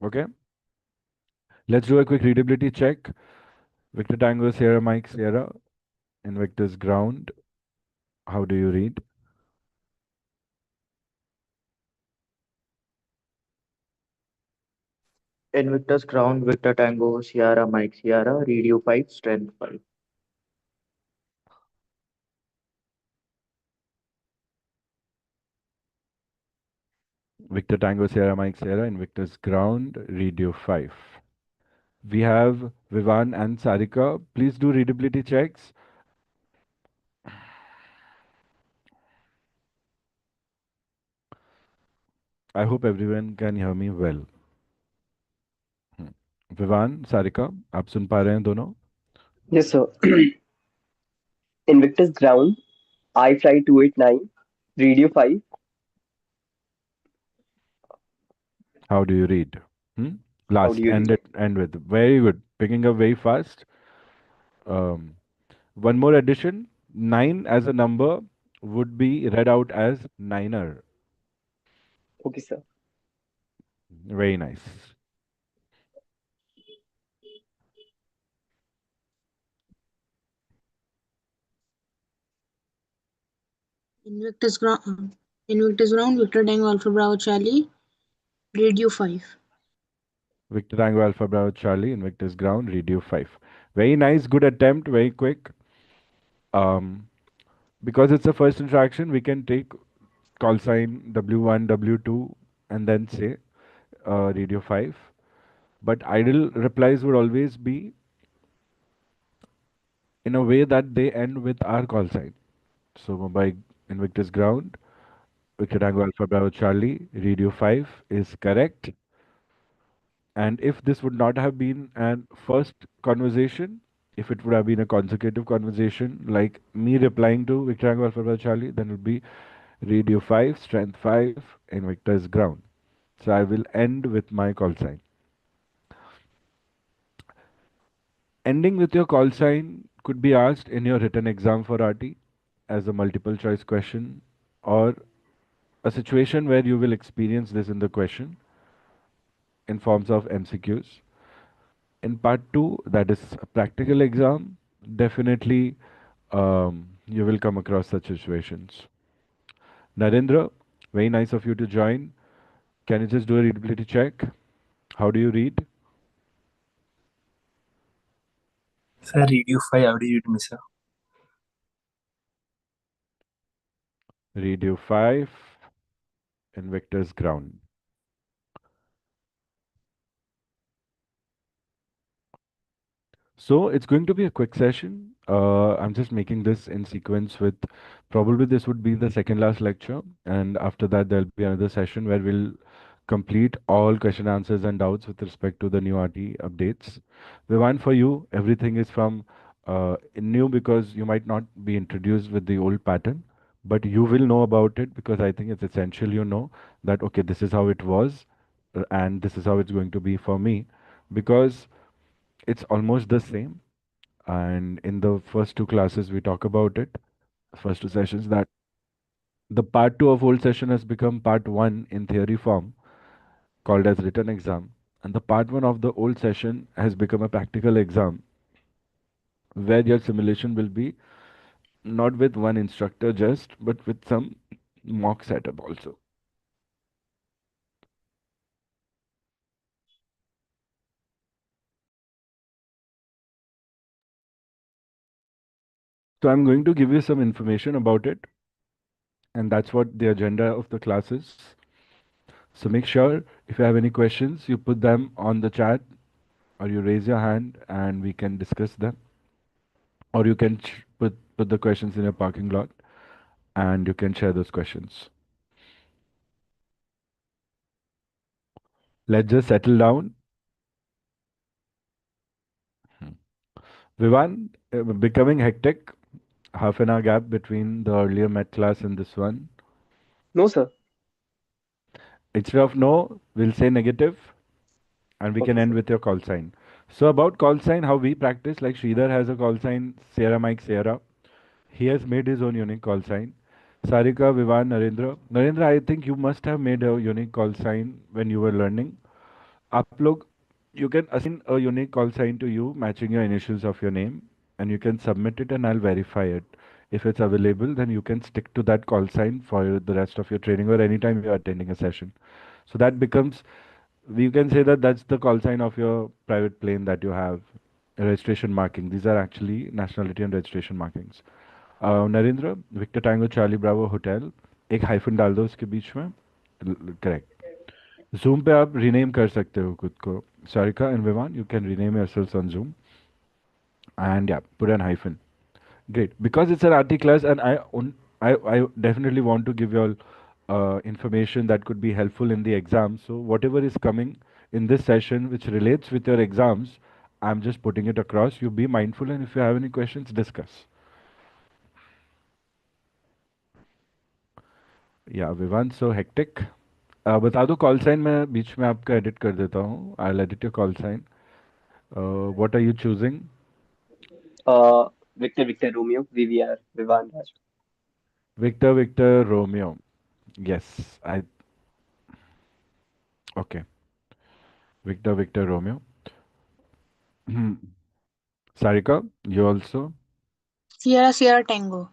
Okay. Let's do a quick readability check. Victor Tango, Sierra Mike, Sierra. Invictus Ground. How do you read? Invictus Crown, Victor Tango, Sierra Mike Sierra, Radio 5, Strength 5. Victor Tango, Sierra Mike, Sierra. Invictus Ground. Radio 5. We have Vivan and Sarika. Please do readability checks. I hope everyone can hear me well. Vivaan Sarika आप सुन पा रहे हैं दोनों? Yes, sir. Invictus Ground, I Fly 289, Radio 5. How do you read? Hmm? How do Last, you read? end with. Very good. Picking up very fast. Um, one more addition. 9 as a number would be read out as niner. Okay, sir. Very nice. Invictus Ground, Invictus Ground, Victor Tango Alpha Bravo Charlie, Radio 5. Victor Tango Alpha Bravo Charlie, Invictus Ground, Radio 5. Very nice, good attempt, very quick. Um, because it's a first interaction, we can take call sign W1, W2, and then say Radio 5. But ideal replies would always be in a way that they end with our call sign. So Mumbai Invictus Ground, Victor Tango Alpha Bravo Charlie, Radio 5 is correct. And if this would not have been an first conversation, if it would have been a consecutive conversation, like me replying to Victor Tango Alpha Bravo Charlie, then it would be Radio 5, Strength 5, Invictus Ground. So I will end with my call sign. Ending with your call sign could be asked in your written exam for RT as a multiple choice question, or a situation where you will experience this in the question in forms of MCQs. In part 2, that is a practical exam, definitely you will come across such situations. Narendra, very nice of you to join. Can you just do a readability check? How do you read? Sir, Radio 5, how do you read me, sir? Radio 5, Invictus Ground. So it's going to be a quick session. I'm just making this in sequence with probably this would be the second last lecture, and after that there'll be another session where we'll complete all question answers and doubts with respect to the new RT updates. Vivan, for you, everything is from new because you might not be introduced with the old pattern, but you will know about it because I think it's essential you know that okay, this is how it was, and this is how it's going to be for me, because it's almost the same. And in the first two classes, we talk about it, first two sessions, that the part two of whole session has become part one in theory form, called as written exam. And the part one of the old session has become a practical exam, where your simulation will be not with one instructor just, but with some mock setup also. So I'm going to give you some information about it, and that's what the agenda of the class is. So make sure if you have any questions, you put them on the chat or you raise your hand and we can discuss them. Or you can put the questions in your parking lot and you can share those questions. Let's just settle down. Vivan, becoming hectic. Half an hour gap between the earlier math class and this one. No, sir. Instead of no, we'll say negative and we can Okay, end sir. with your call sign. So about call sign, how we practice, like Sridhar has a call sign, Sierra Mike Sierra. He has made his own unique call sign. Sarika, Vivan, Narendra. Narendra, I think you must have made a unique call sign when you were learning. आप लोग, you can assign a unique call sign to you matching your initials of your name, and you can submit it and I'll verify it. If it's available, then you can stick to that call sign for the rest of your training or anytime you're attending a session. So that becomes, we can say that that's the call sign of your private plane that you have. Registration marking. These are actually nationality and registration markings. Narendra, victor tango charlie bravo hotel, एक hyphen डाल दो उसके बीच में. Correct. Zoom पे आप rename कर सकते हो खुद को. सारिका एंड विमान, you can rename yourselves on zoom and yeah, put an hyphen. Great. Because it's an RT class and I definitely want to give you all information that could be helpful in the exam. So whatever is coming in this session which relates with your exams, I'm just putting it across. You be mindful and if you have any questions, discuss. Yeah, Vivan, so hectic. बता दो call sign, मैं बीच में आपका edit कर देता हूँ. I'll edit your call sign. What are you choosing? Victor, Victor, Romeo, VVR, Vivan Raj. Victor, Victor, Romeo. Yes, okay. Victor, Victor, Romeo. Sarika, you also? Sierra Sierra Tango.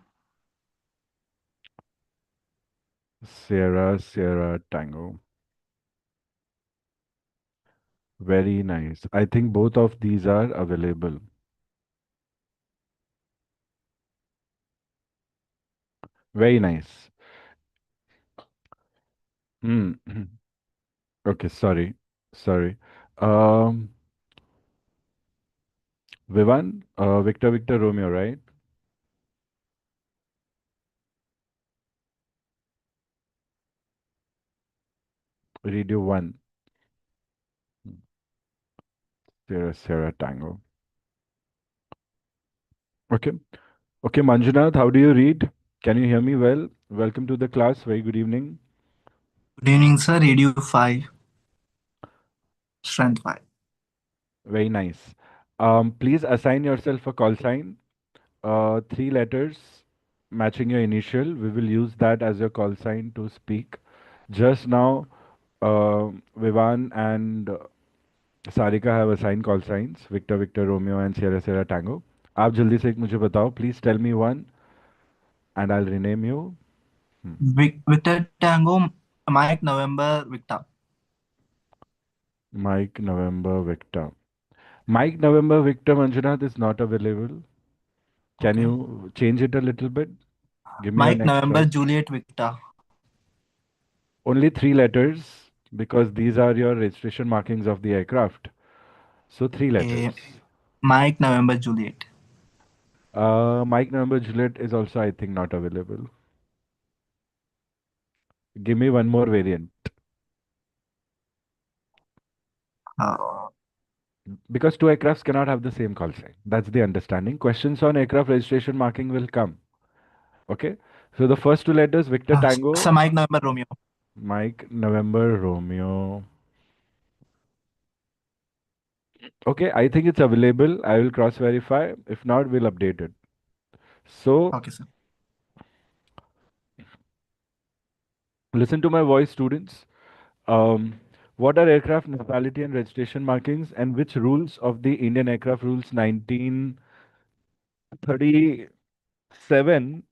Sierra, Sierra, Tango. Very nice. I think both of these are available. Very nice. Hmm. Okay, sorry. Sorry. Um, Vivan, Victor, Victor, Romeo, right? Radio 1. Sierra, Sierra, Tango. Okay. Okay, Manjunath, how do you read? Can you hear me well? Welcome to the class. Very good evening. Good evening, sir. Radio 5, strength 5. Very nice. Please assign yourself a call sign. Three letters matching your initial. We will use that as your call sign to speak. Just now, Vivan and Sarika have assigned call signs. Victor, Victor, Romeo and Sierra, Sierra, Tango. आप जल्दी से एक मुझे बताओ. Please tell me one and I'll rename you. Victor Tango, Mike November, Victor. Mike, November, Victor. Mike, November, Victor, Manjunath is not available. Can Okay. you change it a little bit? Give me your Mike next November, choice. Juliet, Victor. Only three letters because these are your registration markings of the aircraft. So three Okay. letters. Mike November, Juliet. Mike November Juliet is also, I think, not available. Give me one more variant. Uh, Because two aircrafts cannot have the same call sign. That's the understanding. Questions on aircraft registration marking will come. Okay. So the first two letters, Victor Tango, so Mike November, Romeo. Mike November Romeo. Okay, I think it's available. I will cross verify. If not, we'll update it. So Okay, sir. listen to my voice, students. Um, what are aircraft nationality and registration markings, and which rules of the Indian Aircraft Rules 1937,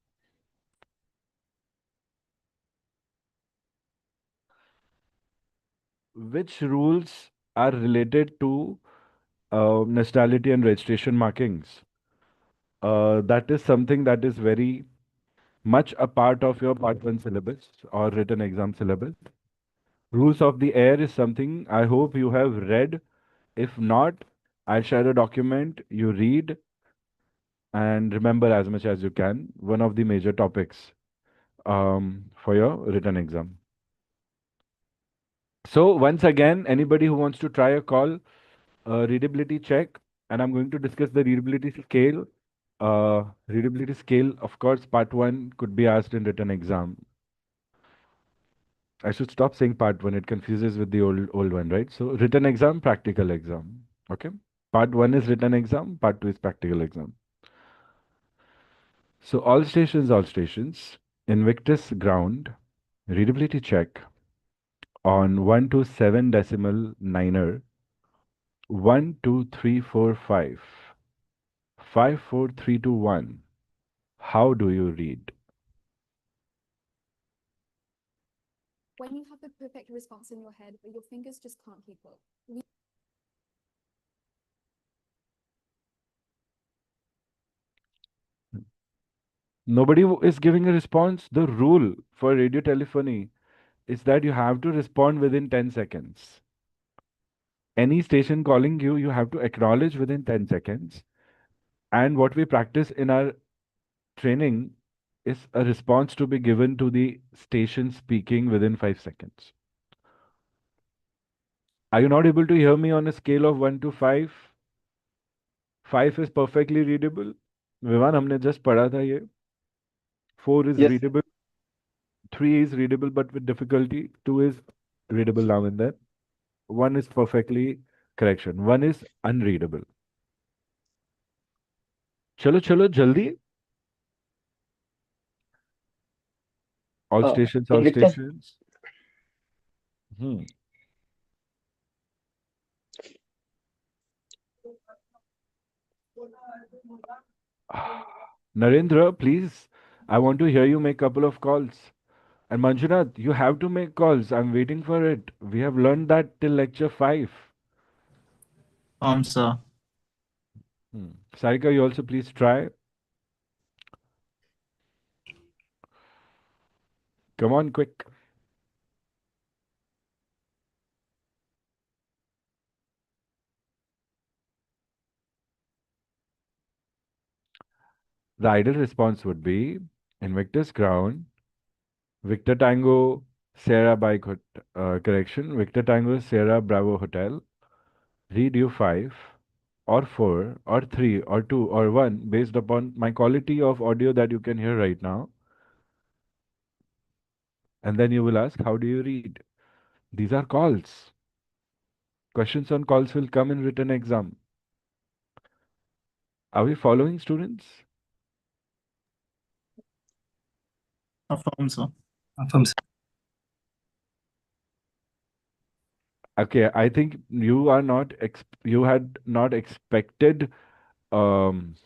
which rules are related to nationality and registration markings? That is something that is very much a part of your Part 1 syllabus or written exam syllabus. Rules of the air is something I hope you have read. If not, I'll share a document, you read and remember as much as you can. One of the major topics for your written exam. So once again, anybody who wants to try a call, readability check, and I'm going to discuss the readability scale. Readability scale, of course, part one could be asked in written exam. I should stop saying part one, it confuses with the old one, right? So written exam, practical exam. Okay. Part one is written exam, part two is practical exam. So all stations, Invictus ground, readability check. on 1 to 7 decimal niner, 1 2 3 4 5, 5 4 3 2 1. How do you read? When you have the perfect response in your head, but your fingers just can't keep up. Nobody is giving a response. The rule for radio telephony is that you have to respond within 10 seconds. Any station calling you, you have to acknowledge within 10 seconds. And what we practice in our training is a response to be given to the station speaking within 5 seconds. Are you not able to hear me on a scale of 1 to 5? 5 is perfectly readable. Vivan, हमने just पढ़ा था ये. 4 is Yes. readable. 3 is readable but with difficulty. 2 is readable now and then. 1 is perfectly correction. 1 is unreadable. चलो चलो जल्दी. All stations, all Invictus. stations. Hmm. Narendra, please. I want to hear you make a couple of calls. And Manjunath, you have to make calls. I'm waiting for it. We have learned that till lecture 5. Sir. Sarika, you also please try. Come on, quick. The ideal response would be Invictus Ground, Victor Tango, Sierra Bike correction, Victor Tango, Sierra Bravo Hotel, read you 5 or 4 or 3 or 2 or 1 based upon my quality of audio that you can hear right now. And then you will ask, how do you read? These are calls. Questions on calls will come in written exam. Are we following, students? Affirm, sir. Okay, I think you are not you had not expected um,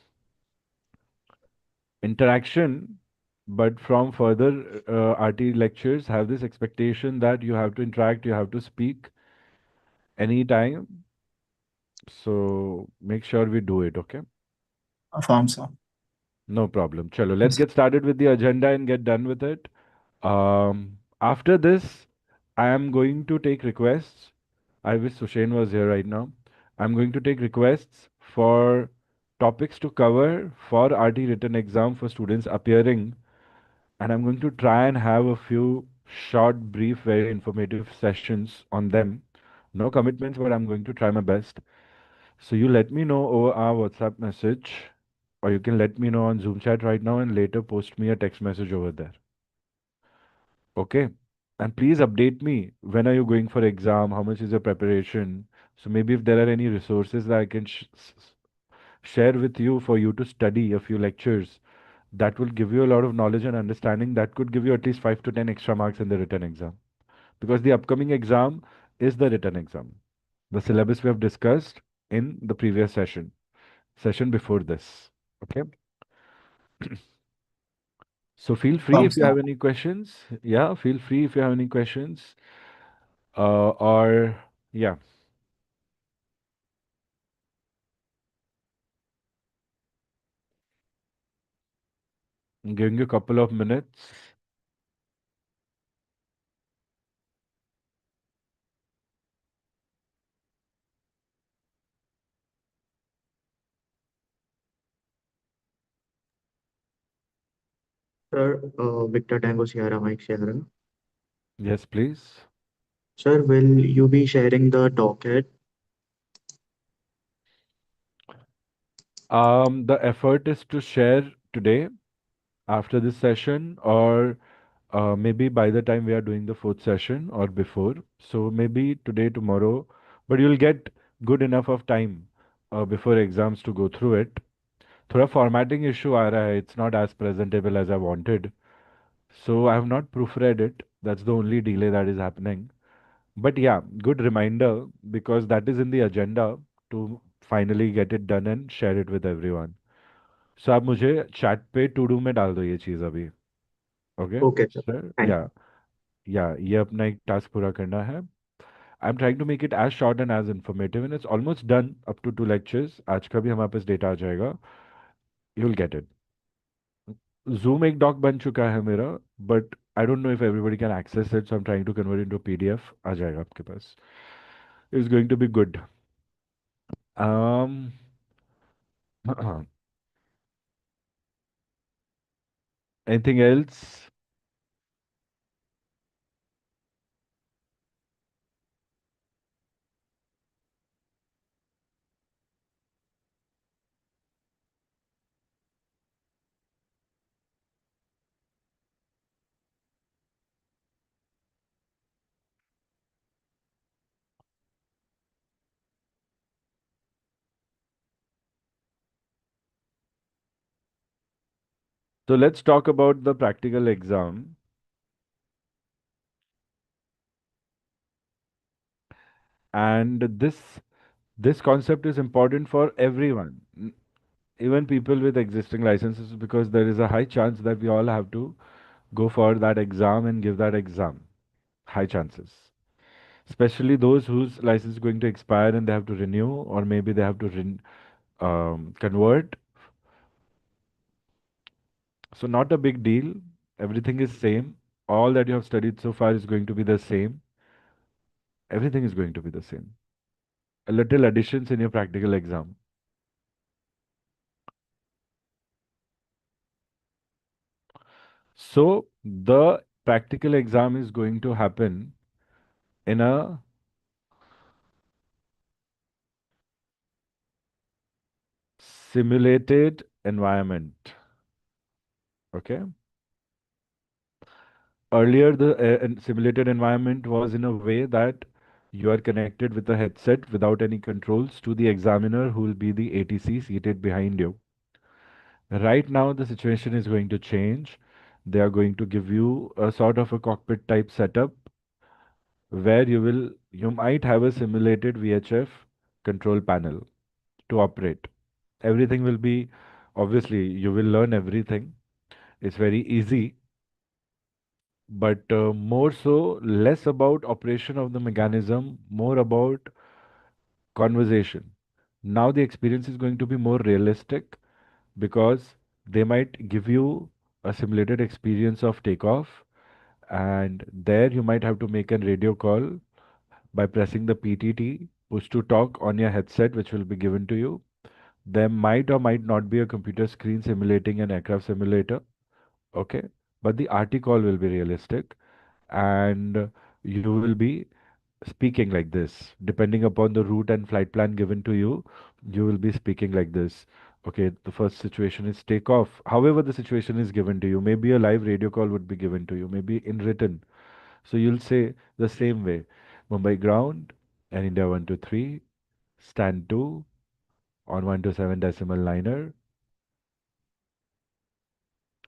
interaction, but from further RT lectures, have this expectation that you have to interact, you have to speak anytime. So make sure we do it, okay? Affirm, sir. No problem. Chalo, let's get started with the agenda and get done with it. After this, I am going to take requests. I wish Sushain was here right now. I'm going to take requests for topics to cover for RT written exam for students appearing, and I'm going to try and have a few short, brief, very informative sessions on them. No commitments, but I'm going to try my best. So you let me know over our WhatsApp message, or you can let me know on Zoom chat right now and later post me a text message over there. Okay. And please update me. When are you going for exam? How much is your preparation? So maybe if there are any resources that I can share with you for you to study a few lectures, that will give you a lot of knowledge and understanding. That could give you at least 5 to 10 extra marks in the written exam. Because the upcoming exam is the written exam. The syllabus we have discussed in the previous session before this. Okay. So feel free Affirm, if you have sir. any questions. Yeah, feel free if you have any questions. Or yeah, I'm giving you a couple of minutes. Sir, Victor Tango Sierra Mike Sierra. Yes, please. Sir, will you be sharing the docket? The effort is to share today after this session, or maybe by the time we are doing the fourth session or before. So maybe today, tomorrow, but you'll get good enough of time before exams to go through it. थोड़ा formatting issue आ रहा है. It's not as presentable as I wanted. So I have not proofread it. That's the only delay that is happening. But yeah, good reminder because that is in the agenda to finally get it done and share it with everyone. So आप मुझे chat पे to do में डाल दो ये चीज़ अभी. Okay? Okay, sir. Sir, Thank yeah. Yeah, ये अपना एक task पूरा करना है. I'm trying to make it as short and as informative and it's almost done up to 2 lectures. आज का भी हमारे पास data आ जाएगा. You'll get it. Zoom एक doc बन चुका है मेरा, but I don't know if everybody can access it, so I'm trying to convert it into PDF. आ जाएगा आपके पास. It's going to be good. Um, anything else? So let's talk about the practical exam. And this concept is important for everyone, even people with existing licenses, because there is a high chance that we all have to go for that exam and give that exam. High chances. Especially those whose license is going to expire and they have to renew, or maybe they have to convert. So not a big deal. Everything is same. All that you have studied so far is going to be the same. Everything is going to be the same. A little additions in your practical exam. So the practical exam is going to happen in a simulated environment. Okay. Earlier, the simulated environment was in a way that you are connected with a headset without any controls to the examiner who will be the ATC seated behind you. Right now, the situation is going to change. They are going to give you a sort of a cockpit type setup where you might have a simulated VHF control panel to operate. Everything will be, obviously, you will learn everything. It's very easy, but more so, less about operation of the mechanism, more about conversation. Now the experience is going to be more realistic because they might give you a simulated experience of takeoff, and there you might have to make a radio call by pressing the PTT, push to talk on your headset, which will be given to you. There might or might not be a computer screen simulating an aircraft simulator, okay? But the RT call will be realistic, and you will be speaking like this. Depending upon the route and flight plan given to you, you will be speaking like this. Okay, the first situation is takeoff. However, the situation is given to you. Maybe a live radio call would be given to you, maybe in written. So you'll say the same way. Mumbai ground and India 123, stand 2 on 127 decimal liner.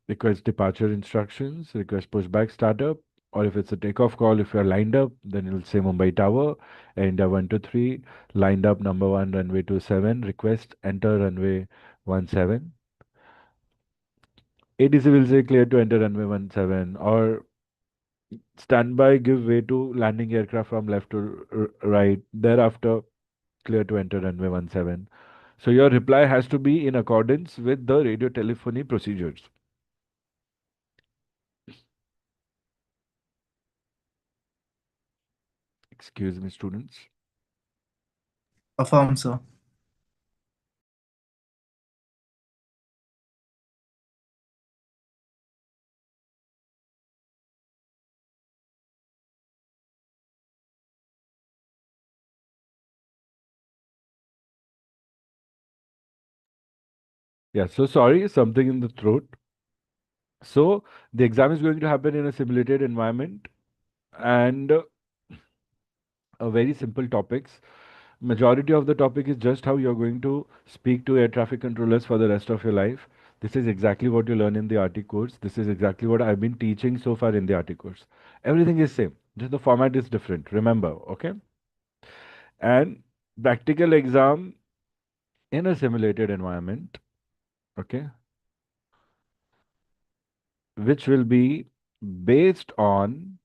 Request departure instructions, request pushback startup, or if it's a takeoff call, if you're lined up, then it'll say Mumbai Tower, India 123, lined up number 1, runway 27, request enter runway 17. ATC will say clear to enter runway 17, or standby, give way to landing aircraft from left to right. Thereafter, clear to enter runway 17. So your reply has to be in accordance with the radio telephony procedures. Excuse me, students. Affirm, sir. Yeah, so sorry, something in the throat. So the exam is going to happen in a simulated environment and a very simple topics. Majority of the topic is just how you're going to speak to air traffic controllers for the rest of your life. This is exactly what you learn in the RT course. This is exactly what I've been teaching so far in the RT course. Everything is same. Just the format is different, remember, okay? And practical exam in a simulated environment, okay, which will be based on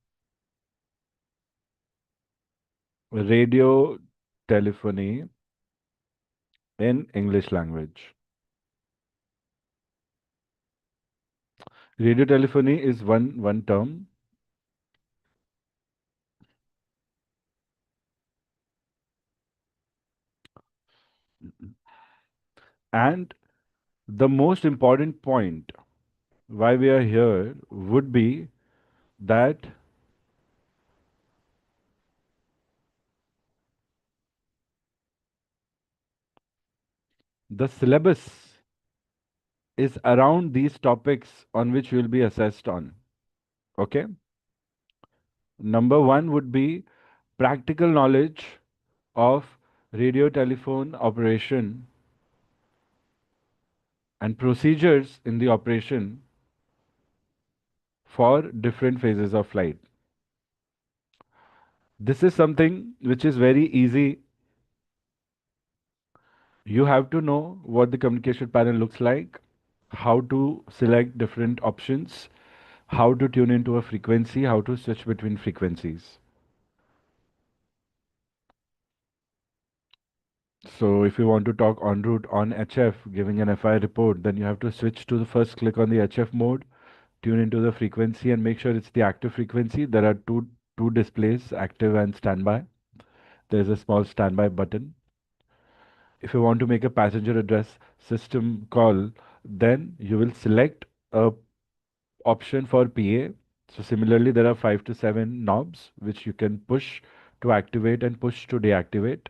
radio telephony in English language. Radio telephony is one term. And the most important point why we are here would be that the syllabus is around these topics on which you will be assessed on. Okay? Number one would be practical knowledge of radio telephone operation and procedures in the operation for different phases of flight. This is something which is very easy. You have to know what the communication panel looks like, how to select different options, how to tune into a frequency, how to switch between frequencies. So if you want to talk en route on HF, giving an FI report, then you have to switch to the first click on the HF mode, tune into the frequency and make sure it's the active frequency. There are two displays, active and standby. There's a small standby button. If you want to make a passenger address system call, then you will select a option for PA. So similarly, there are 5 to 7 knobs which you can push to activate and push to deactivate.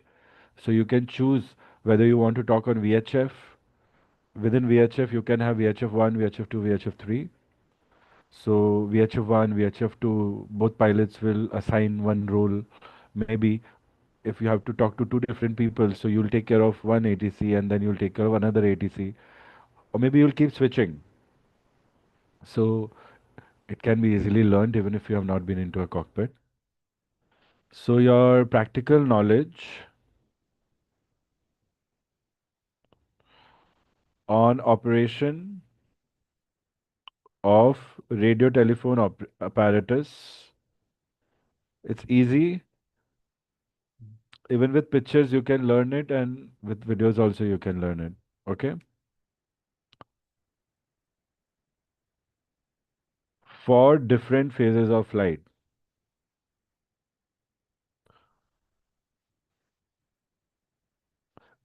So you can choose whether you want to talk on VHF. Within VHF, you can have VHF1, VHF2, VHF3. So VHF1, VHF2, both pilots will assign one role. Maybe if you have to talk to two different people, so you'll take care of one ATC and then you'll take care of another ATC. Or maybe you'll keep switching. So it can be easily learned even if you have not been into a cockpit. So your practical knowledge on operation of radio telephone apparatus, it's easy. Even with pictures you can learn it, and with videos also you can learn it. Okay. For different phases of flight.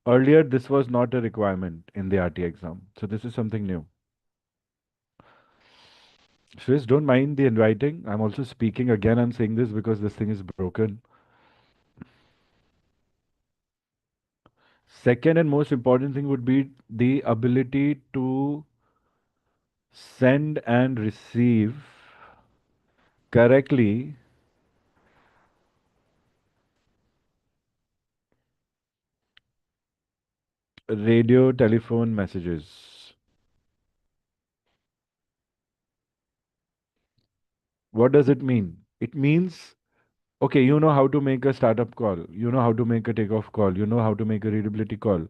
Earlier, this was not a requirement in the RT exam. So this is something new. Swiss, don't mind the inviting. I'm also speaking again. I'm saying this because this thing is broken. Second and most important thing would be the ability to send and receive correctly radio telephone messages. What does it mean? It means, okay, you know how to make a startup call, you know how to make a takeoff call, you know how to make a readability call.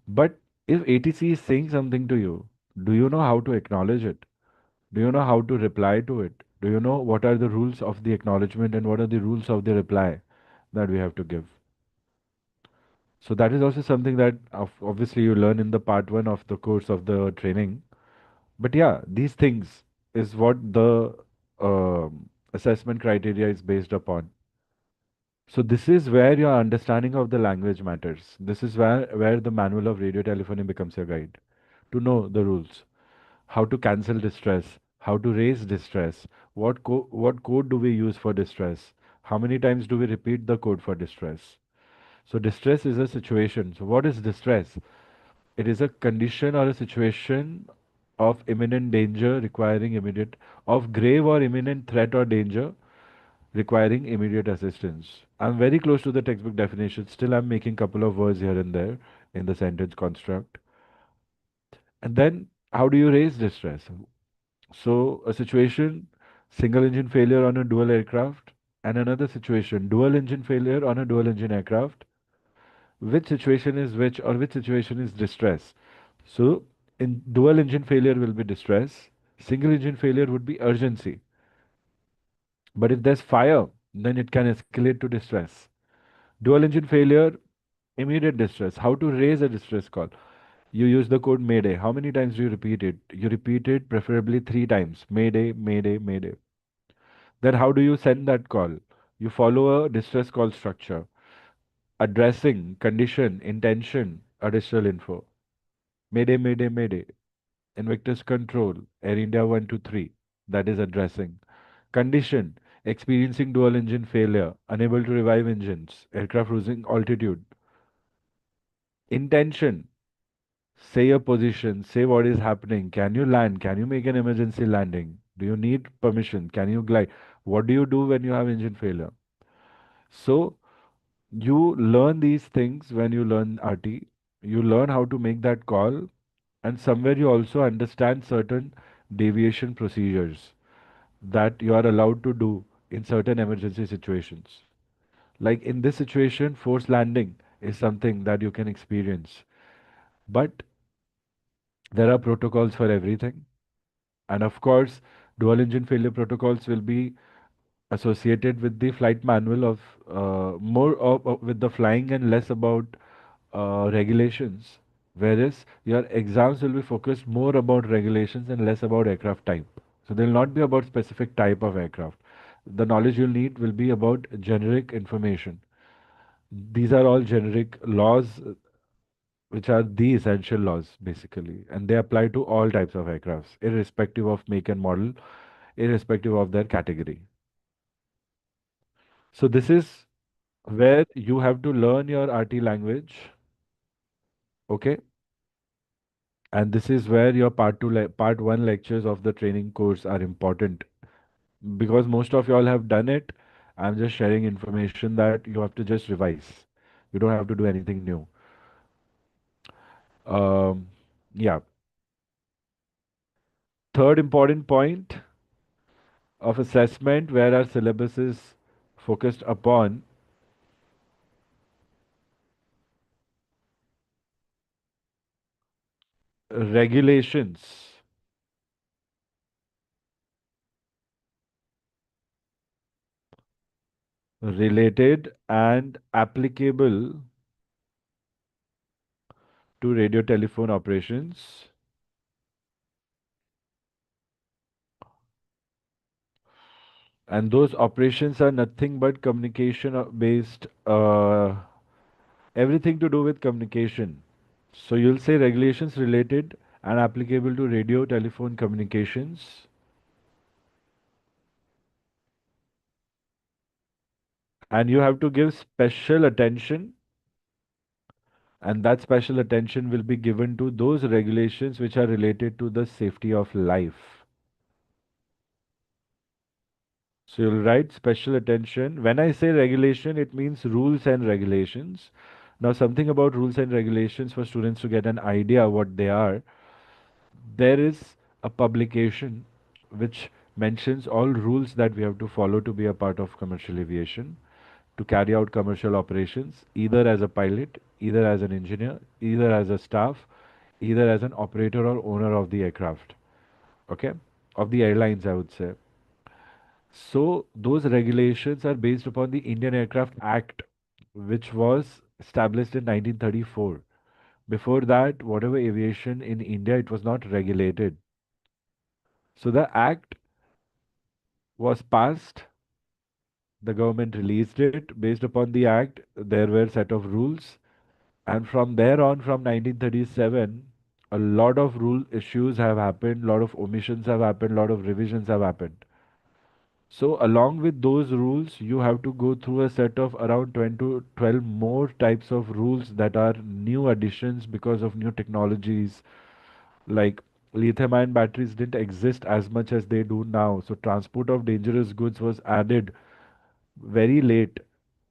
But if ATC is saying something to you, do you know how to acknowledge it? Do you know how to reply to it? Do you know what are the rules of the acknowledgement and what are the rules of the reply that we have to give? So that is also something that obviously you learn in the part one of the course of the training. But yeah, these things is what the assessment criteria is based upon. So this is where your understanding of the language matters. This is where the manual of radio telephony becomes your guide. To know the rules, how to cancel distress, how to raise distress, what code do we use for distress, how many times do we repeat the code for distress. So distress is a situation. So what is distress? It is a condition or a situation of imminent danger requiring immediate, of grave or imminent threat or danger requiring immediate assistance. I'm very close to the textbook definition. Still, I'm making couple of words here and there in the sentence construct. And then, how do you raise distress? So, a situation, single engine failure on a dual aircraft. And another situation, dual engine failure on a dual engine aircraft. Which situation is which, or which situation is distress? So, in dual engine failure will be distress, single engine failure would be urgency. But if there's fire, then it can escalate to distress. Dual engine failure, immediate distress. How to raise a distress call? You use the code Mayday. How many times do you repeat it? You repeat it preferably 3 times. Mayday, Mayday, Mayday. Then how do you send that call? You follow a distress call structure. Addressing, condition, intention, additional info. Mayday, Mayday, Mayday. Invictus Control, Air India 123. That is addressing. Condition, experiencing dual engine failure, unable to revive engines, aircraft losing altitude. Intention, say your position, say what is happening. Can you land? Can you make an emergency landing? Do you need permission? Can you glide? What do you do when you have engine failure? So, you learn these things when you learn RT. You learn how to make that call, and somewhere you also understand certain deviation procedures that you are allowed to do in certain emergency situations. Like in this situation, forced landing is something that you can experience. But there are protocols for everything. And of course, dual engine failure protocols will be associated with the flight manual of more with the flying and less about regulations. Whereas your exams will be focused more about regulations and less about aircraft type. So they'll not be about specific type of aircraft. The knowledge you'll need will be about generic information. These are all generic laws, which are the essential laws basically, and they apply to all types of aircrafts, irrespective of make and model, irrespective of their category. So this is where you have to learn your RT language, okay? And this is where your part one lectures of the training course are important, because most of y'all have done it. I'm just sharing information that you have to just revise. You don't have to do anything new. Um, yeah. Third important point of assessment where our syllabus is focused upon regulations related and applicable to radio telephone operations, and those operations are nothing but communication based, everything to do with communication. So you'll say regulations related and applicable to radio telephone communications, and you have to give special attention, and that special attention will be given to those regulations which are related to the safety of life. So you'll write special attention. When I say regulation, it means rules and regulations. Now, something about rules and regulations for students to get an idea what they are. There is a publication which mentions all rules that we have to follow to be a part of commercial aviation, to carry out commercial operations, either as a pilot, either as an engineer, either as a staff, either as an operator or owner of the aircraft. Okay? Of the airlines, I would say. So those regulations are based upon the Indian Aircraft Act, which was established in 1934. Before that, whatever aviation in India, it was not regulated. So the act was passed, the government released it. Based upon the act, there were set of rules, and from there on, from 1937, a lot of rule issues have happened, lot of omissions have happened, lot of revisions have happened. So along with those rules, you have to go through a set of around 20 to 12 more types of rules that are new additions because of new technologies. Like lithium ion batteries didn't exist as much as they do now. So transport of dangerous goods was added very late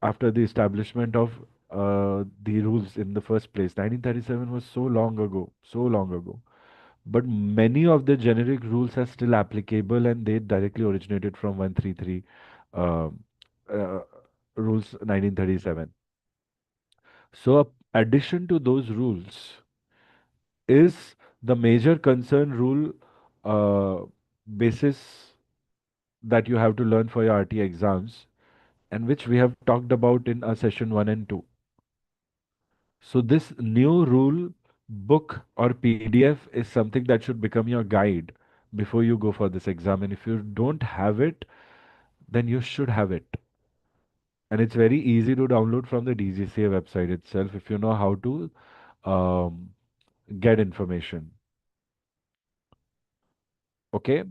after the establishment of the rules in the first place. 1937 was so long ago, so long ago. But many of the generic rules are still applicable, and they directly originated from 133 um uh, rules 1937. So, addition to those rules is the major concern rule uh, basis that you have to learn for your RT exams, and which we have talked about in our session 1 and 2. So, this new rule book or PDF is something that should become your guide before you go for this exam. And if you don't have it, then you should have it. And it's very easy to download from the DGCA website itself if you know how to um, get information. Okay.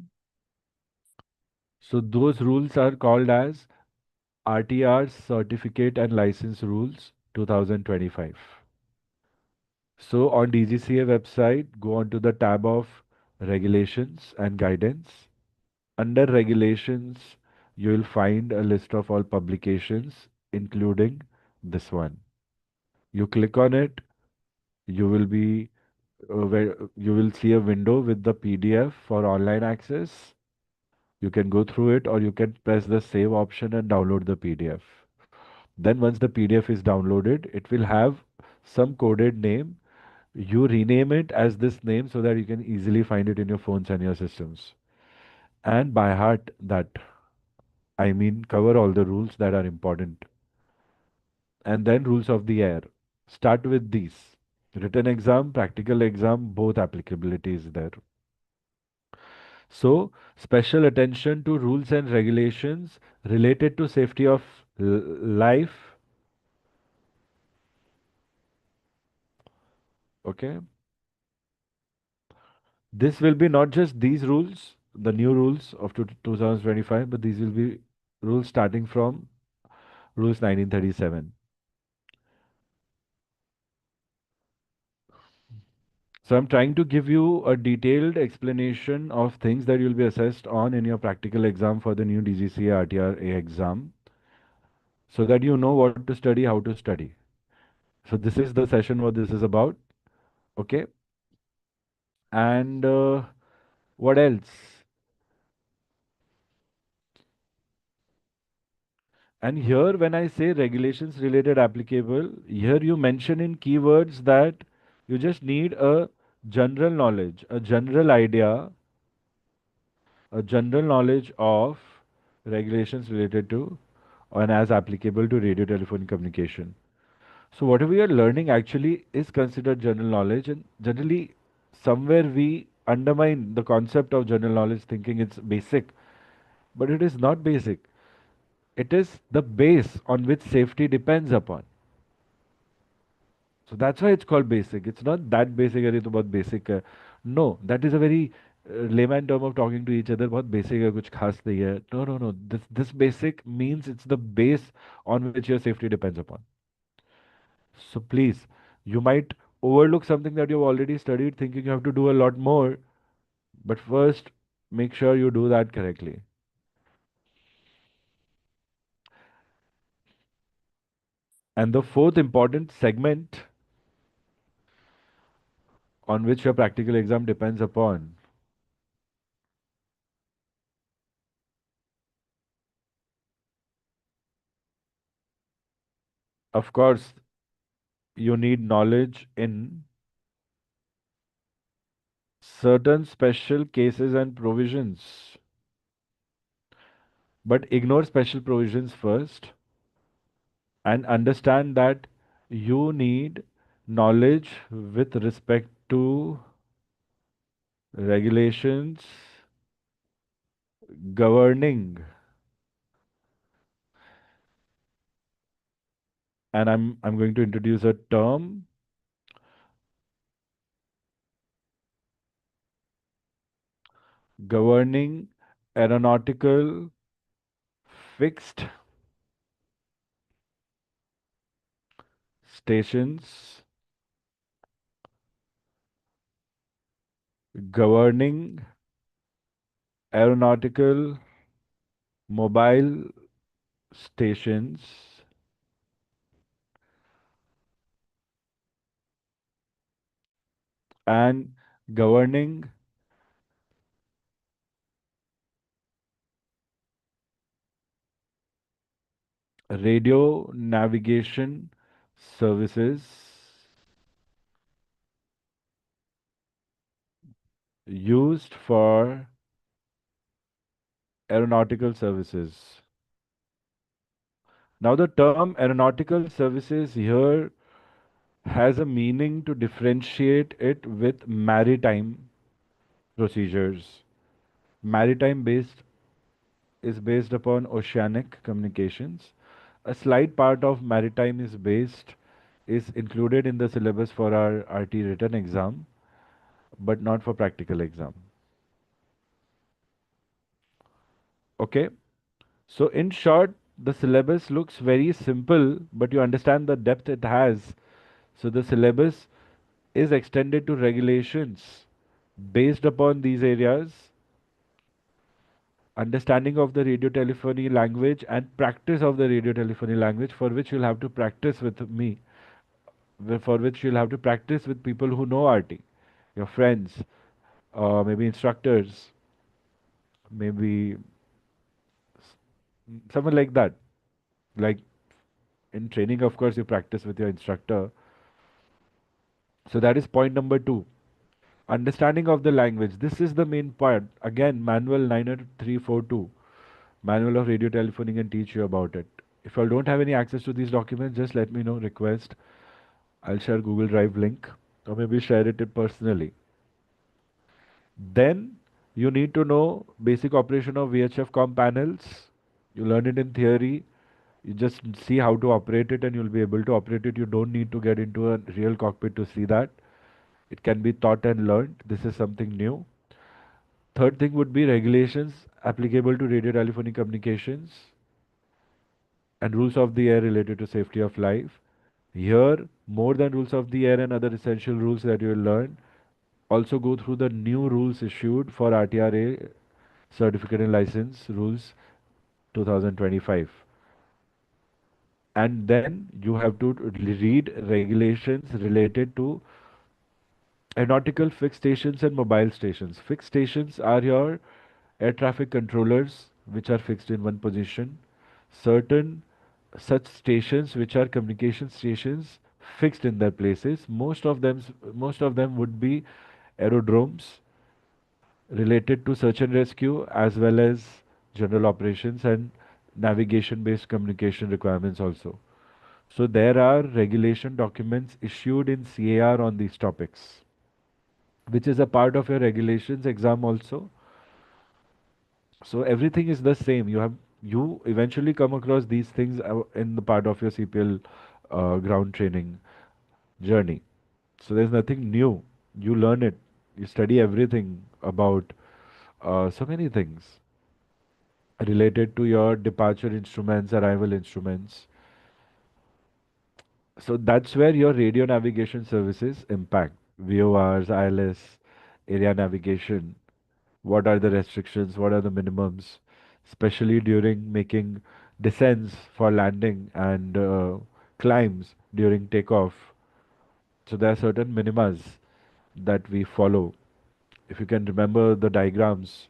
So those rules are called as RTR Certificate and License Rules 2025. So on DGCA website, go on to the tab of Regulations and Guidance. Under Regulations, you will find a list of all publications, including this one. You click on it, you will be where you will see a window with the PDF for online access. You can go through it or you can press the save option and download the PDF. Then once the PDF is downloaded, it will have some coded name. You rename it as this name so that you can easily find it in your phones and your systems. And by heart that, I mean cover all the rules that are important. And then rules of the air. Start with these. Written exam, practical exam, both applicability is there. So, special attention to rules and regulations related to safety of life. Okay. This will be not just these rules, the new rules of 2025, but these will be rules starting from rules 1937. So I'm trying to give you a detailed explanation of things that you'll be assessed on in your practical exam for the new DGCA RTRA exam, so that you know what to study, how to study. So this is the session what this is about. Okay. And what else? And here, when I say regulations related applicable, here you mention in keywords that you just need a general knowledge, a general idea, a general knowledge of regulations related to and as applicable to radio telephone communication. So whatever you are learning actually is considered general knowledge, and generally somewhere we undermine the concept of general knowledge thinking it's basic, but it is not basic. It is the base on which safety depends upon. So that's why it's called basic. It's not that basic, अरे तो बहुत basic है. No, that is a very layman term of talking to each other. बहुत basic है, कुछ खास नहीं है. No, no, no. This basic means it's the base on which your safety depends upon. So please, you might overlook something that you've already studied, thinking you have to do a lot more. But first, make sure you do that correctly. And the fourth important segment on which your practical exam depends upon, of course, you need knowledge in certain special cases and provisions. But ignore special provisions first and understand that you need knowledge with respect to regulations governing, and I'm going to introduce a term, governing aeronautical fixed stations, governing aeronautical mobile stations, and governing radio navigation services used for aeronautical services. Now, the term aeronautical services here has a meaning to differentiate it with maritime procedures. Maritime based is based upon oceanic communications. A slight part of maritime is included in the syllabus for our RT written exam, but not for practical exam. Okay. So in short, the syllabus looks very simple, but you understand the depth it has. So the syllabus is extended to regulations based upon these areas, understanding of the radio telephony language and practice of the radio telephony language, for which you'll have to practice with me, for which you'll have to practice with people who know RT, your friends, maybe instructors, maybe someone like that. Like in training, of course, you practice with your instructor. So that is point number two. Understanding of the language. This is the main part. Again, manual 9342. Manual of radio telephoning and teach you about it. If you all don't have any access to these documents, just let me know, request. I'll share Google Drive link or maybe share it personally. Then you need to know basic operation of VHF com panels. You learn it in theory. You just see how to operate it and you'll be able to operate it. You don't need to get into a real cockpit to see that. It can be taught and learned. This is something new. Third thing would be regulations applicable to radio telephony communications and rules of the air related to safety of life. Here, more than rules of the air and other essential rules that you will learn, also go through the new rules issued for RTRA certificate and license rules 2025. And then you have to read regulations related to aeronautical fixed stations and mobile stations. Fixed stations are your air traffic controllers, which are fixed in one position. Certain such stations, which are communication stations, fixed in their places. Most of them would be aerodromes related to search and rescue, as well as general operations and navigation-based communication requirements also. So there are regulation documents issued in CAR on these topics, which is a part of your regulations exam also. So everything is the same. You eventually come across these things in the part of your CPL ground training journey. So there's nothing new. You learn it. You study everything about so many things related to your departure instruments, arrival instruments. So that's where your radio navigation services impact. VORs, ILS, area navigation. What are the restrictions? What are the minimums? Especially during making descents for landing and climbs during takeoff. So there are certain minimas that we follow. If you can remember the diagrams,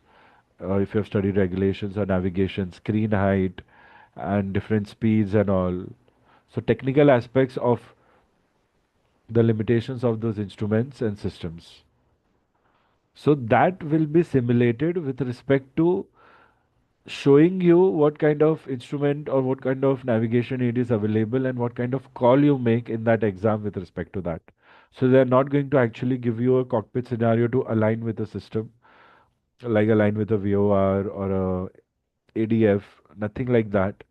if you have studied regulations or navigation, screen height, and different speeds and all. So technical aspects of the limitations of those instruments and systems. So that will be simulated with respect to showing you what kind of instrument or what kind of navigation aid is available and what kind of call you make in that exam with respect to that. So they're not going to actually give you a cockpit scenario to align with the system, like align with a VOR or a ADF, nothing like that.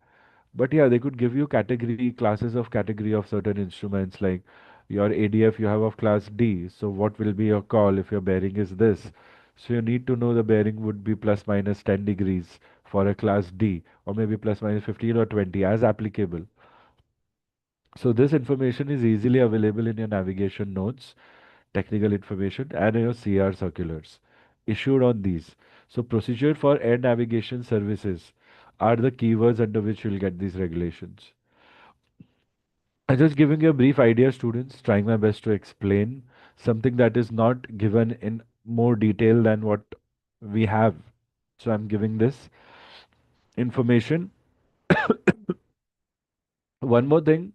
But yeah, they could give you category classes of category of certain instruments, like your ADF you have of class D. So what will be your call if your bearing is this? So you need to know the bearing would be plus minus 10 degrees for a class D, or maybe plus minus 15 or 20 as applicable. So this information is easily available in your navigation notes, technical information, and your CR circulars issued on these. So procedure for air navigation services are the keywords under which you'll get these regulations. I'm just giving you a brief idea, students, trying my best to explain something that is not given in more detail than what we have. So I'm giving this information One more thing,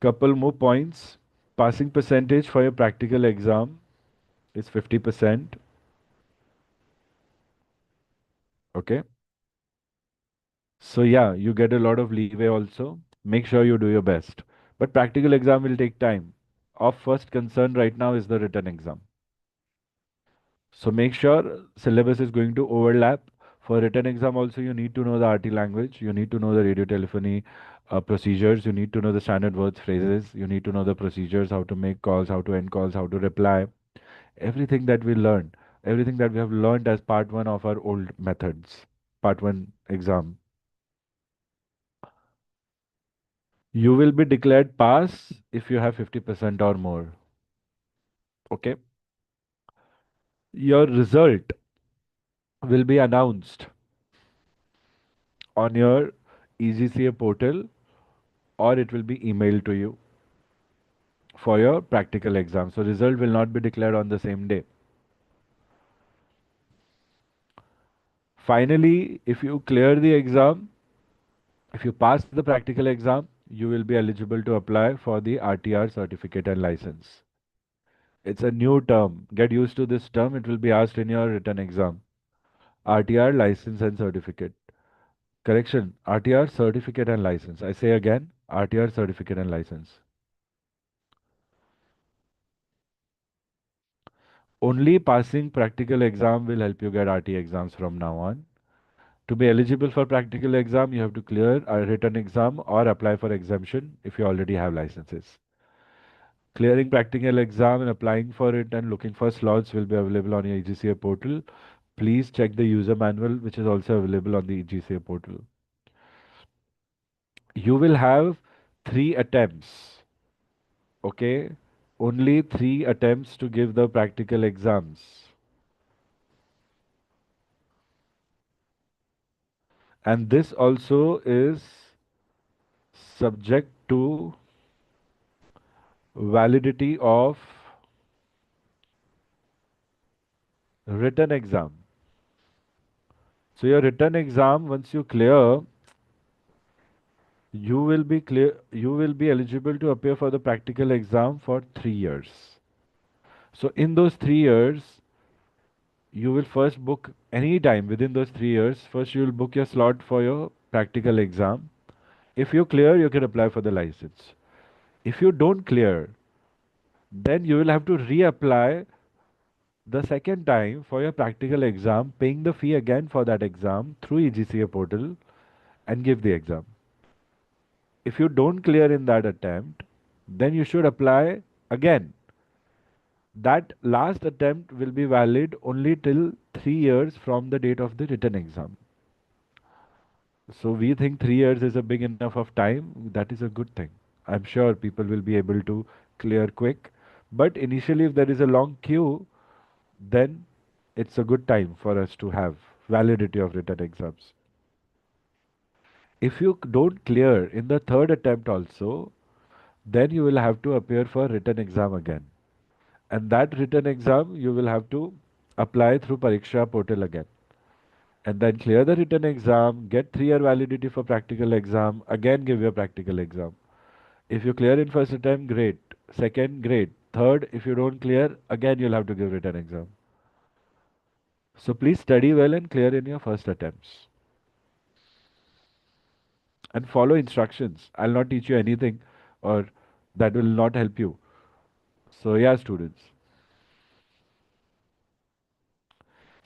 couple more points. Passing percentage for your practical exam is 50%. Okay. So yeah, you get a lot of leeway also. Make sure you do your best. But practical exam will take time. Of first concern right now is the written exam. So make sure syllabus is going to overlap. For written exam also you need to know the RT language, you need to know the radio telephony procedures, you need to know the standard words, phrases, you need to know the procedures, how to make calls, how to end calls, how to reply. Everything that we learned, everything that we have learned as part one of our old methods, part one exam. You will be declared pass if you have 50% or more. Okay. Your result will be announced on your EGCA portal or it will be emailed to you for your practical exam. So result will not be declared on the same day. Finally, if you clear the exam, if you pass the practical exam, you will be eligible to apply for the RTR certificate and license. It's a new term. Get used to this term. It will be asked in your written exam. RTR license and certificate. Correction, RTR certificate and license. I say again, RTR certificate and license. Only passing practical exam will help you get RT exams from now on. To be eligible for practical exam, you have to clear a written exam or apply for exemption if you already have licenses. Clearing practical exam and applying for it and looking for slots will be available on your EGCA portal. Please check the user manual, which is also available on the EGCA portal. You will have 3 attempts. Okay, only 3 attempts to give the practical exams. And this also is subject to validity of written exam. So your written exam, once you clear, you will be eligible to appear for the practical exam for 3 years. So in those 3 years, you will first book any time within those 3 years. First, you will book your slot for your practical exam. If you clear, you can apply for the license. If you don't clear, then you will have to reapply the second time for your practical exam, paying the fee again for that exam through EGCA portal and give the exam. If you don't clear in that attempt, then you should apply again. That last attempt will be valid only till 3 years from the date of the written exam. So we think 3 years is a big enough of time. That is a good thing. I'm sure people will be able to clear quick. But initially, if there is a long queue, then it's a good time for us to have validity of written exams. If you don't clear in the third attempt also, then you will have to appear for written exam again. And that written exam you will have to apply through Pariksha portal again. And then clear the written exam, get 3 year validity for practical exam, again give your practical exam. If you clear in first attempt, great. Second, great. Third, if you don't clear, again you'll have to give written exam. So please study well and clear in your first attempts. And follow instructions. I'll not teach you anything or that will not help you. So yeah, students.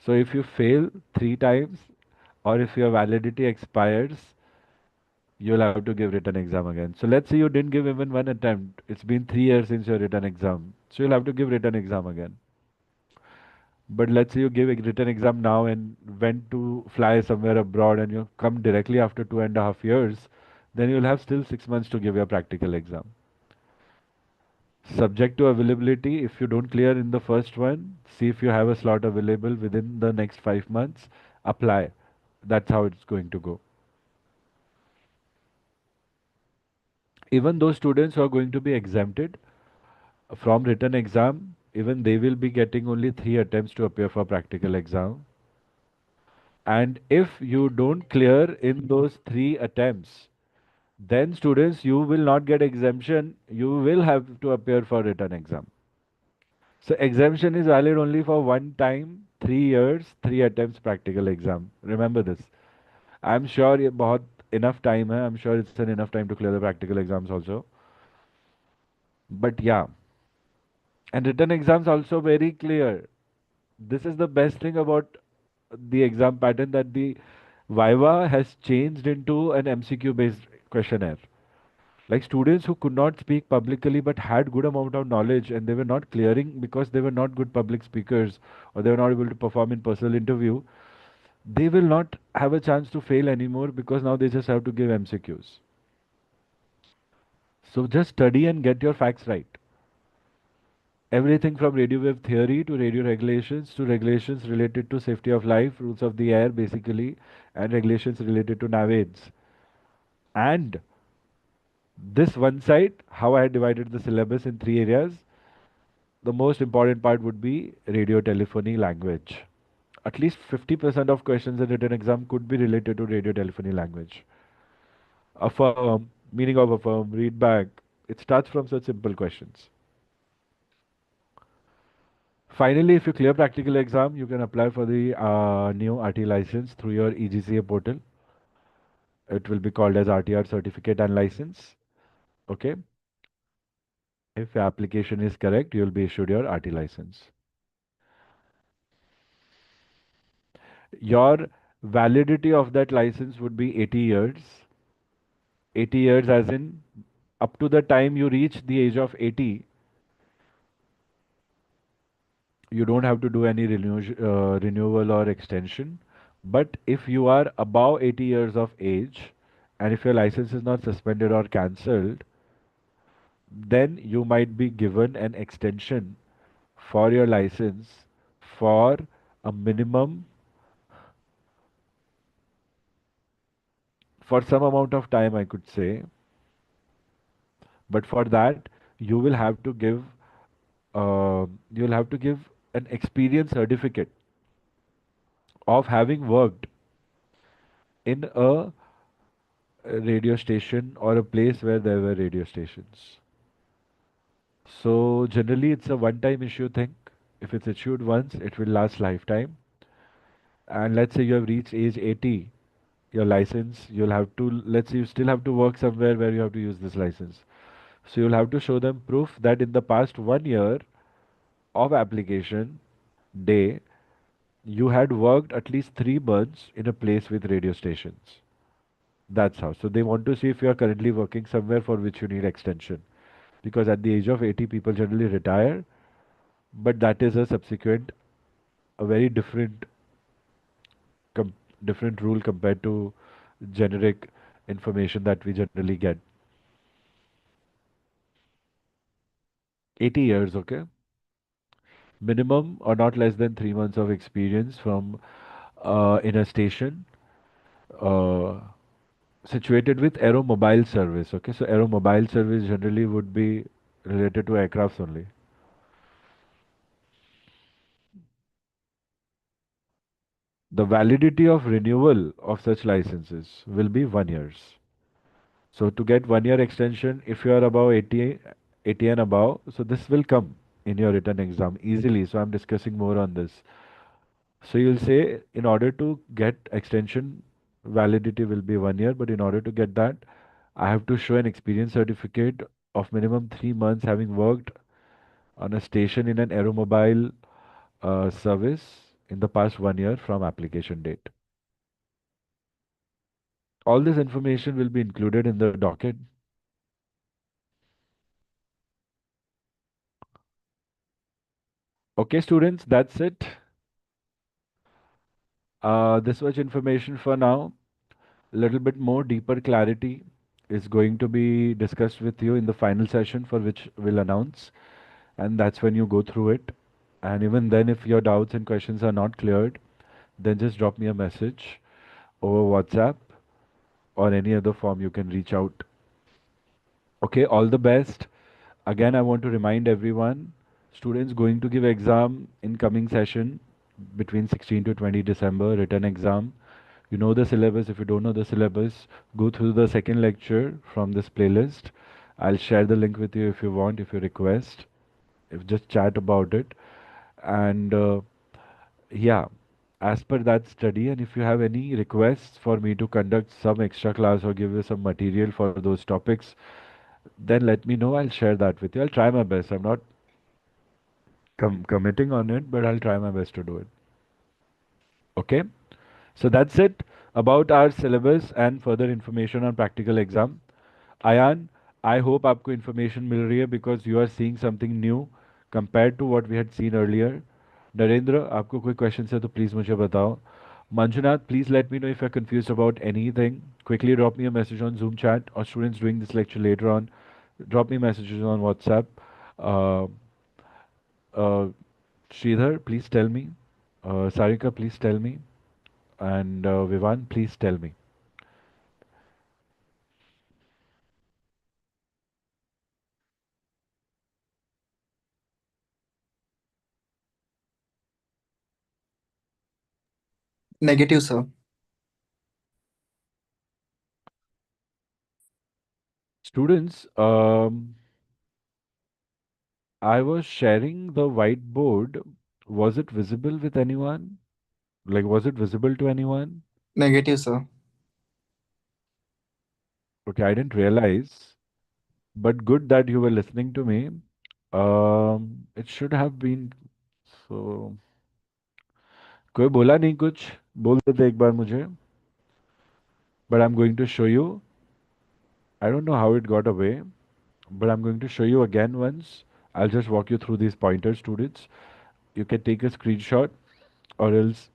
So if you fail 3 times or if your validity expires, you'll have to give written exam again. So let's say you didn't give even one attempt. It's been 3 years since your written exam. So you'll have to give written exam again. But let's say you give a written exam now and went to fly somewhere abroad and you come directly after 2.5 years, then you'll have still 6 months to give your practical exam. Subject to availability, if you don't clear in the first one, see if you have a slot available within the next 5 months, apply. That's how it's going to go. Even those students who are going to be exempted from written exam, even they will be getting only 3 attempts to appear for practical exam. And if you don't clear in those 3 attempts, Then students, you will not get exemption. You will have to appear for written exam. So exemption is valid only for one time, 3 years, 3 attempts practical exam. Remember this. I'm sure ये बहुत enough time है. I'm sure it's an enough time to clear the practical exams also. But yeah, and written exams also very clear. This is the best thing about the exam pattern, that the Viva has changed into an MCQ based questionnaire. Like students who could not speak publicly but had good amount of knowledge and they were not clearing because they were not good public speakers or they were not able to perform in personal interview, they will not have a chance to fail anymore because now they just have to give MCQs. So just study and get your facts right. Everything from radio wave theory to regulations related to safety of life, rules of the air basically, and regulations related to navaids. And this one side, how I had divided the syllabus in 3 areas. The most important part would be radio telephony language. At least 50% of questions in written exam could be related to radio telephony language. Affirm, meaning of affirm, read back. It starts from such simple questions. Finally, if you clear practical exam, you can apply for the new RT license through your EGCA portal. It will be called as RTR certificate and license. Okay. If your application is correct, you will be issued your RT license. Your validity of that license would be 80 years. 80 years as in up to the time you reach the age of 80, you don't have to do any renewal or extension. But if you are above 80 years of age and if your license is not suspended or cancelled, then you might be given an extension for your license for a minimum, for some amount of time, I could say. But for that, you will have to give you'll have to give an experience certificate of having worked in a radio station or a place where there were radio stations. So generally it's a one-time issue thing. If it's issued once, it will last lifetime. And let's say you have reached age 80, your license, you'll have to, let's say you still have to work somewhere where you have to use this license. So you'll have to show them proof that in the past 1 year of application day, you had worked at least 3 months in a place with radio stations. That's how. So they want to see if you are currently working somewhere for which you need extension. Because at the age of 80, people generally retire, but that is a subsequent, a very com- different rule compared to generic information that we generally get. 80 years, okay? Minimum or not less than 3 months of experience from in a station. Uh, Situated with aeromobile service. Okay, so aeromobile service generally would be related to aircrafts only. The validity of renewal of such licenses will be 1 years. So to get 1 year extension, if you are above 80 and above, so this will come in your written exam easily. So I'm discussing more on this. So you'll say in order to get extension, validity will be 1 year, but in order to get that, I have to show an experience certificate of minimum 3 months having worked on a station in an aeromobile service in the past 1 year from application date. All this information will be included in the docket. Okay, students, that's it. This much information for now. A little bit more deeper clarity is going to be discussed with you in the final session for which we'll announce. And that's when you go through it. And even then, if your doubts and questions are not cleared, then just drop me a message over WhatsApp or any other form you can reach out. Okay, all the best. Again, I want to remind everyone, students going to give exam in coming session between 16 to 20 December, written exam. You know the syllabus. If you don't know the syllabus, go through the second lecture from this playlist. I'll share the link with you if you want, if you request. If just chat about it. And yeah, as per that study, and if you have any requests for me to conduct some extra class or give you some material for those topics, then let me know. I'll share that with you. I'll try my best. I'm not committing on it, but I'll try my best to do it. Okay? So that's it about our syllabus and further information on practical exam. Ayan, I hope आपको information मिल रही है because you are seeing something new compared to what we had seen earlier. Narendra, आपको कोई questions है तो please मुझे बताओ. Manjunath, please let me know if you're confused about anything. Quickly drop me a message on Zoom chat or students doing this lecture later on. Drop me messages on WhatsApp. Uh, uh, Sridhar, please tell me. Sarika, please tell me. And Vivan, please tell me. Negative, sir. Students, I was sharing the whiteboard. Was it visible with anyone? Like, was it visible to anyone? Negative, sir. Okay, I didn't realize, but good that you were listening to me. It should have been so. कोई बोला नहीं कुछ बोल देते एक बार मुझे. But I'm going to show you. I don't know how it got away, but I'm going to show you again once. I'll just walk you through these pointers, students. You can take a screenshot, or else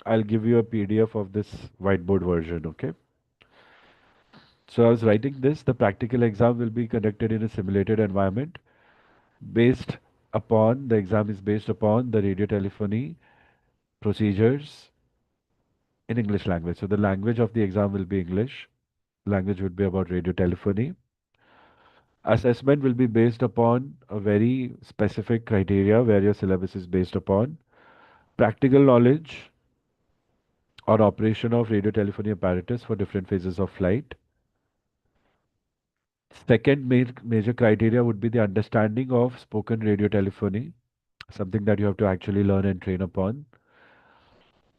I'll give you a PDF of this whiteboard version, okay? So I was writing this. The practical exam will be conducted in a simulated environment based upon, the exam is based upon the radio telephony procedures in English language. So the language of the exam will be English. Language would be about radio telephony. Assessment will be based upon a very specific criteria where your syllabus is based upon. Practical knowledge or operation of radio telephony apparatus for different phases of flight. Second major criteria would be the understanding of spoken radio telephony, something that you have to actually learn and train upon.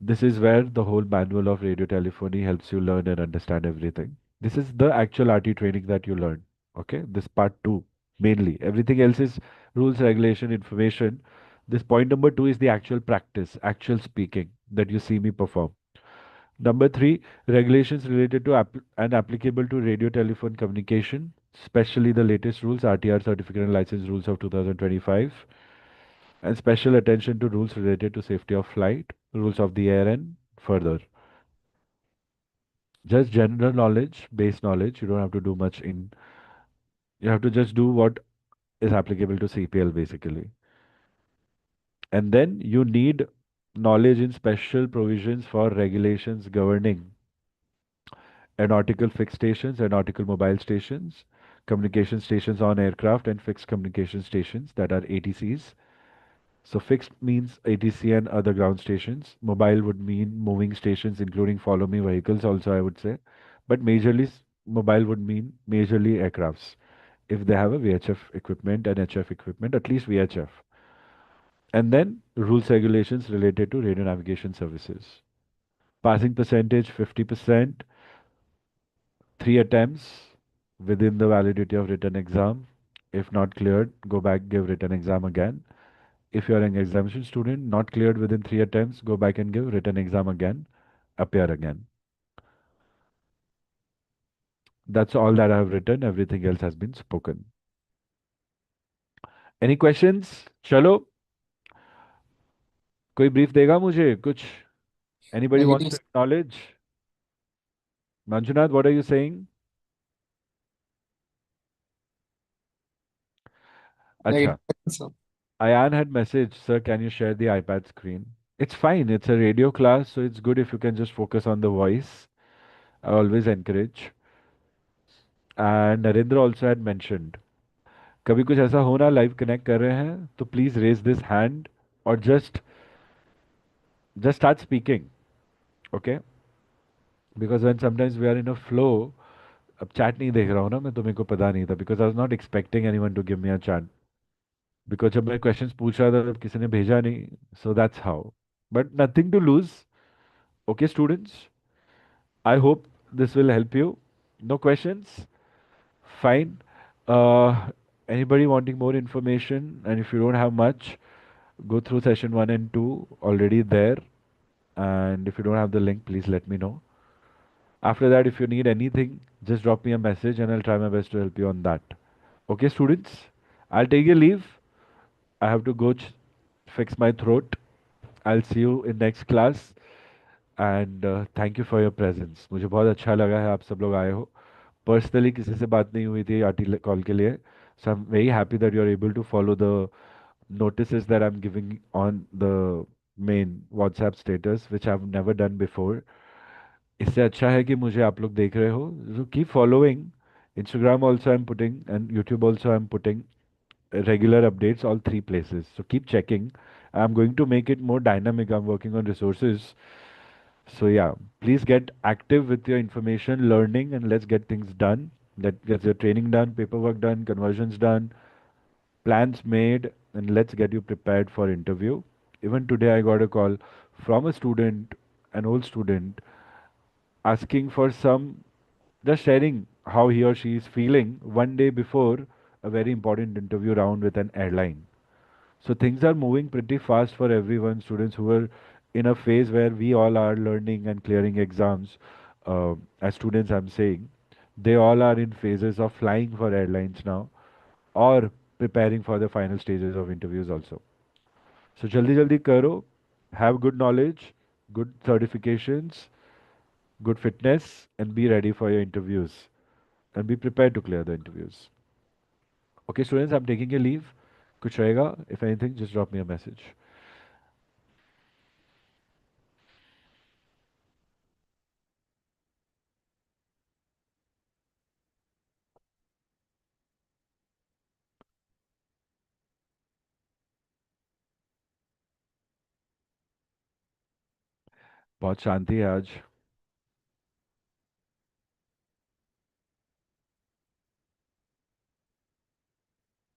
This is where the whole manual of radio telephony helps you learn and understand everything. This is the actual RT training that you learn. Okay, this part two mainly. Everything else is rules, regulation, information. This point number two is the actual practice, actual speaking that you see me perform. Number three, regulations related to and applicable to radio telephone communication, especially the latest rules, RTR certificate and license rules of 2025, and special attention to rules related to safety of flight, rules of the air, and further. Just general knowledge, base knowledge. You don't have to do much in, you have to just do what is applicable to CPL basically. And then you need knowledge in special provisions for regulations governing aeronautical fixed stations, aeronautical mobile stations, communication stations on aircraft, and fixed communication stations that are ATCs. So fixed means ATC and other ground stations. Mobile would mean moving stations, including follow me vehicles also, I would say. But majorly, mobile would mean majorly aircrafts. If they have a VHF equipment and HF equipment, at least VHF. And then rules regulations related to radio navigation services. Passing percentage 50%, 3 attempts within the validity of written exam. If not cleared, go back, give written exam again. If you are an exemption student, not cleared within 3 attempts, go back and give written exam again, appear again. That's all that I have written. Everything else has been spoken. Any questions? चलो कोई brief देगा मुझे कुछ? Anybody wants to Negative, acknowledge? Manjunath, what are you saying? Acha. negative, sir. Ayan had messaged, sir, can you share the iPad screen? It's fine. It's a radio class, so it's good if you can just focus on the voice. I always encourage. And Narendra also had mentioned, कभी कुछ ऐसा हो ना live connect कर रहे हैं तो please raise this hand और just start speaking. Okay, Because when sometimes we are in a flow, अब चैट नहीं देख रहा हूँ ना मैं, तो मेरे को पता नहीं था, because I was not expecting anyone to give me a chat, because जब मैं क्वेश्चंस पूछ रहा था तब किसी ने भेजा नहीं, so that's how. But nothing to lose. Okay students, I hope this will help you. No questions? Fine. Anybody wanting more information, and if you don't have much, go through session 1 and 2 already there. And if you don't have the link, please let me know. After that, if you need anything, just drop me a message and I'll try my best to help you on that. Okay, students? I'll take a leave. I have to go fix my throat. I'll see you in next class. And thank you for your presence. मुझे बहुत अच्छा लगा है आप सब लोग आए हो. पर्सनली किसी से बात नहीं हुई थी आरटी कॉल के लिए, so I am very happy that you are able to follow the notices that I'm giving on the main WhatsApp status, which I've never done before. इससे अच्छा है कि मुझे आप लोग देख रहे हो. So keep following. Instagram also I'm putting, and YouTube also I'm putting regular updates, all three places. So keep checking. I'm going to make it more dynamic. I'm working on resources. So yeah, please get active with your information learning and let's get things done. Let get your training done, paperwork done, conversions done, plans made, and let's get you prepared for interview. Even today I got a call from a student, an old student, asking for some, just sharing how he or she is feeling one day before a very important interview round with an airline. So things are moving pretty fast for everyone. Students who are in a phase where we all are learning and clearing exams, as students, I'm saying, they all are in phases of flying for airlines now or preparing for the final stages of interviews also. So jaldi jaldi karo, have good knowledge, good certifications, good fitness, and be ready for your interviews and be prepared to clear the interviews. Okay, students, I'm taking a leave. कुछ रहेगा? If anything, just drop me a message. बहुत शांति है आज.